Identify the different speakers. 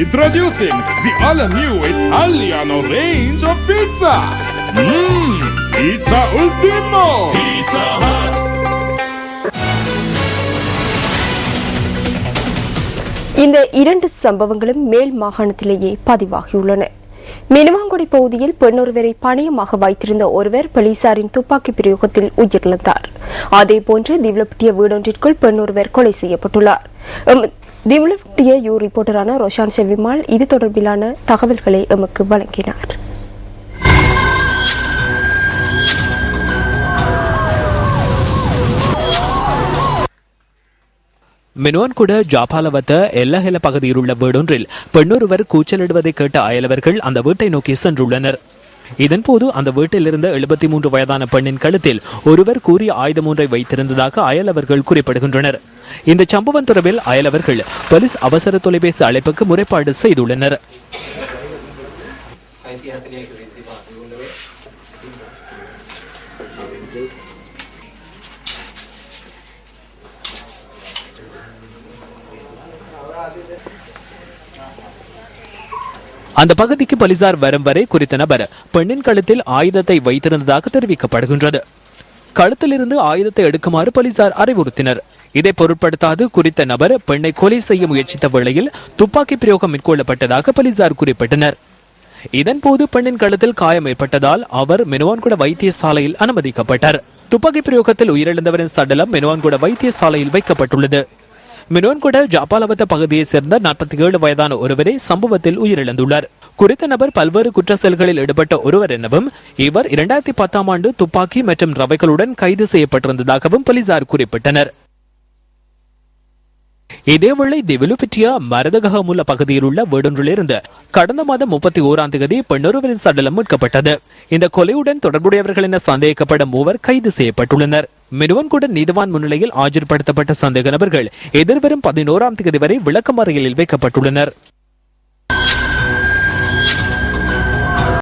Speaker 1: Introducing the all-new Italiano range of pizza. Pizza Ultimo. Pizza Hut.
Speaker 2: இந்த இரண்டு சம்பவங்களும் மேல் மாகாணத்திலேயே பதிவாகியுள்ளன. மினுவாங்குடி பகுதியில் பெண்ணொருவரை பணயமாக வைத்திருந்த ஒருவர் போலீசாரின் துப்பாக்கி பிரயோகத்தில் உயிரிழந்தார். அதேபோன்று திவலப்பட்டிய வீடொன்றிற்குள் பெண்ணொருவர் கொலை செய்யப்பட்டுள்ளார். திவலப்பட்டிய ரிப்போர்ட்டரான ரோஷான் செல்விமாள் இது தொடர்பிலான தகவல்களை எமக்கு வழங்கினார்.
Speaker 3: மினுவான்குட ஜாபாலவத்த எல்லஹெல பகுதியில் உள்ள வீடொன்றில் பெண்ணொருவர் கூச்சலிடுவதை கேட்ட அயலவர்கள் அந்த வீட்டை நோக்கி சென்றுள்ளனர். இதன்போது அந்த வீட்டில் இருந்த 73 வயதான பெண்ணின் கழுத்தில் ஒருவர் கூறிய ஆயுதம் ஒன்றை வைத்திருந்ததாக அயலவர்கள் குறிப்பிடுகின்றனர். இந்த சம்பவம் தொடர்பில் அயலவர்கள் போலீஸ் அவசர தொலைபேசி அழைப்புக்கு முறைப்பாடு செய்துள்ளனர். அந்த பகுதிக்கு போலீசார் வரும் வரை குறித்த நபர் பெண்ணின் கழுத்தில் ஆயுதத்தை வைத்திருந்ததாக தெரிவிக்கப்படுகின்றது. கழுத்திலிருந்து ஆயுதத்தை எடுக்குமாறு போலீசார் அறிவுறுத்தினர். இதை பொருட்படுத்தாது குறித்த நபர் பெண்ணை கொலை செய்ய முயற்சித்த வேளையில் துப்பாக்கி பிரயோகம் மேற்கொள்ளப்பட்டதாக போலீசார் குறிப்பிட்டனர். இதன்போது பெண்ணின் கழுத்தில் காயம் ஏற்பட்டதால் அவர் மினுவான்குட வைத்தியசாலையில் அனுமதிக்கப்பட்டார். துப்பாக்கி பிரயோகத்தில் உயிரிழந்தவரின் சடலம் மினுவான்குட வைத்தியசாலையில் வைக்கப்பட்டுள்ளது. மினுவான்குட ஜாபாலவத்த பகுதியைச் சேர்ந்த 47 வயதான ஒருவரே சம்பவத்தில் உயிரிழந்துள்ளார். குறித்த நபர் பல்வேறு குற்ற செயல்களில் ஈடுபட்ட ஒருவர் எனவும் இவர் 2010ஆம் ஆண்டு துப்பாக்கி மற்றும் ரவைகளுடன் கைது செய்யப்பட்டிருந்ததாகவும் போலீசார் குறிப்பிட்டனர். இதேவேளை திவலுப்பிட்டிய மரதகமுல்ல பகுதியில் உள்ள வீடொன்றிலிருந்து கடந்த மாதம் 31ஆம் தேதி பெண்ணொருவரின் சடலம் மீட்கப்பட்டது. இந்த கொலையுடன் தொடர்புடையவர்கள் என சந்தேகிக்கப்படும் மூவர் கைது செய்யப்பட்டுள்ளனர். மினுவான்குட நீதிவான் முன்னிலையில் ஆஜர்படுத்தப்பட்ட சந்தேக நபர்கள் எதிர்வரும் 11ஆம் தேதி வரை விளக்கமறியலில் வைக்கப்பட்டுள்ளனர்.